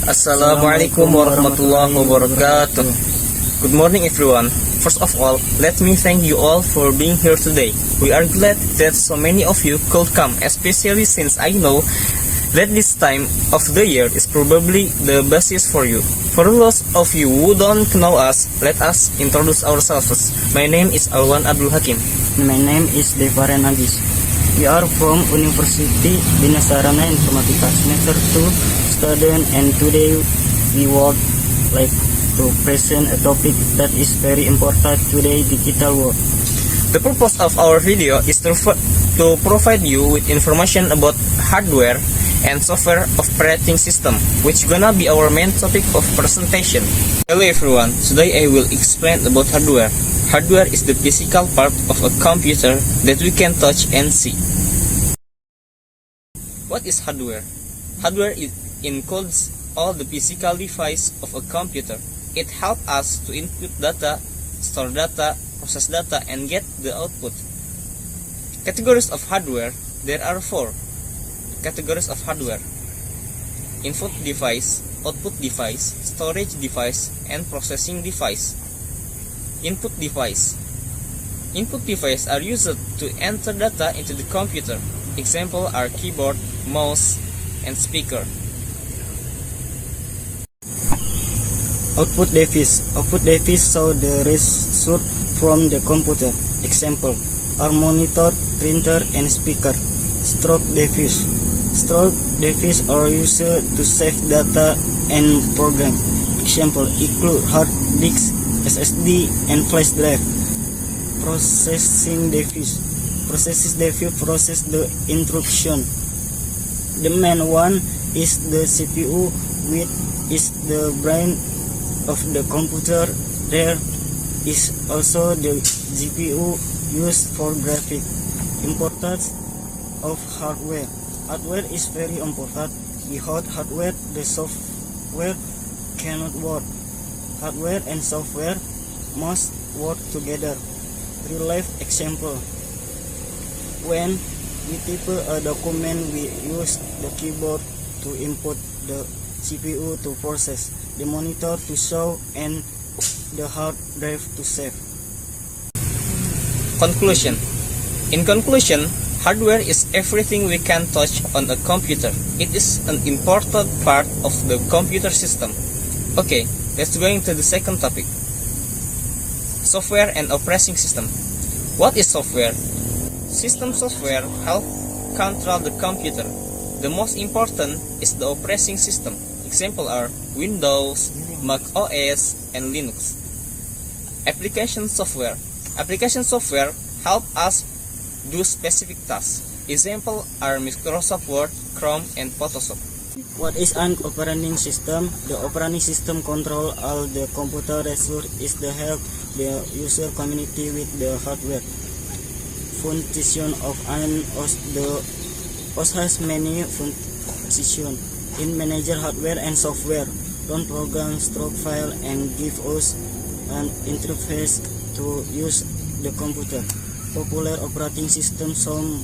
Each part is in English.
Assalamualaikum warahmatullahi wabarakatuh. Good morning everyone. First of all, let me thank you all for being here today. We are glad that so many of you could come, especially since I know that this time of the year is probably the basis for you. For those of you who don't know us, let us introduce ourselves. My name is Alwan Abdul Hakim. My name is Devaren Agis. We are from University Bina Sarana Informatika semester 2 student, and today we would like to present a topic that is very important today, digital world. The purpose of our video is to provide you with information about hardware and software operating system, which gonna be our main topic of presentation. Hello everyone, today I will explain about hardware. Hardware is the physical part of a computer that we can touch and see. What is hardware? Hardware includes all the physical devices of a computer. It helps us to input data, store data, process data, and get the output. Categories of hardware. There are 4 categories of hardware: input device, output device, storage device, and processing device. Input device. Input devices are used to enter data into the computer. Example are keyboard, mouse, and speaker. Output device. Output device show the result from the computer. Example are monitor, printer, and speaker. Storage device. Storage device are used to save data and program. Example include hard disk, SSD, and flash drive. Processing device. Processing device process the instruction. The main one is the CPU, which is the brain of the computer. There is also the GPU used for graphic. Importance of hardware. Hardware is very important. Without hardware, the software cannot work. Hardware and software must work together. Real life example. When we type a document, we use the keyboard to input, the CPU to process, the monitor to show, and the hard drive to save. Conclusion. In conclusion, hardware is everything we can touch on a computer. It is an important part of the computer system. Okay, let's go into the second topic. Software and operating system. What is software? System software help control the computer. The most important is the operating system. Example are Windows, Mac OS, and Linux. Application software. Application software help us do specific tasks. Example are Microsoft Word, Chrome, and Photoshop. What is an operating system? The operating system control all the computer resources is the help the user community with the hardware. Function of an OS. The OS has many functions in manager hardware and software. Run program, store file, and give us an interface to use the computer. Popular operating system. Some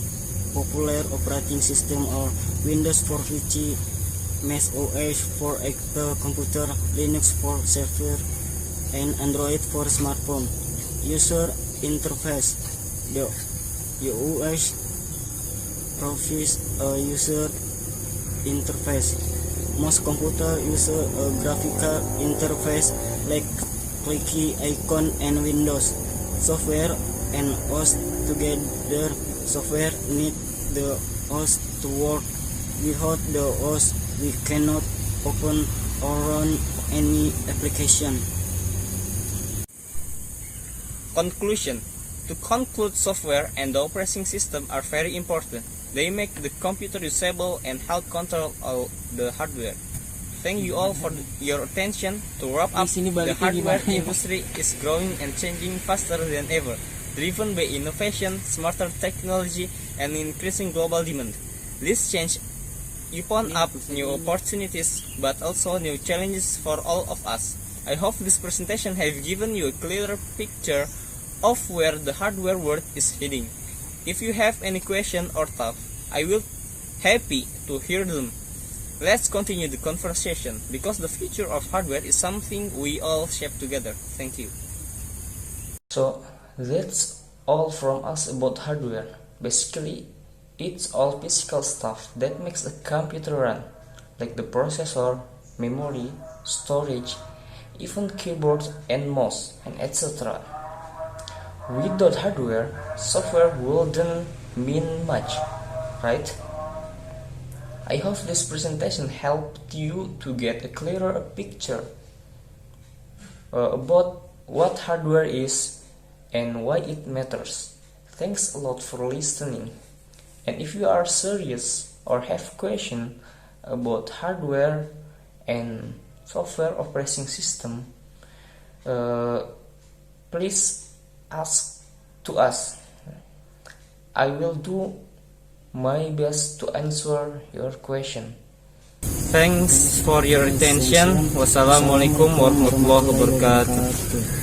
popular operating system are Windows for PC, Mac OS for Apple computer, Linux for server, and Android for smartphone. User interface. The UX provides a user interface. Most computer use a graphical interface like clicky icon and Windows. Software and OS together. Software need the OS to work. Without the OS, we cannot open or run any application. Conclusion. To conclude, software and the operating system are very important. They make the computer usable and help control all the hardware. Thank you all for your attention. To wrap up, the hardware industry is growing and changing faster than ever, driven by innovation, smarter technology, and increasing global demand. This change open up new opportunities, but also new challenges for all of us. I hope this presentation has given you a clearer picture of where the hardware world is heading. If you have any question or thought, I will happy to hear them. Let's continue the conversation because the future of hardware is something we all shape together. Thank you. So that's all from us about hardware. Basically, it's all physical stuff that makes a computer run, like the processor, memory, storage, even keyboard and mouse, and etc. Without hardware, software wouldn't mean much, right? I hope this presentation helped you to get a clearer picture about what hardware is and why it matters. Thanks a lot for listening. And if you are serious or have questions about hardware and software operating system, please ask to us. I will do my best to answer your question. Thanks for your attention. Wassalamualaikum warahmatullahi wabarakatuh.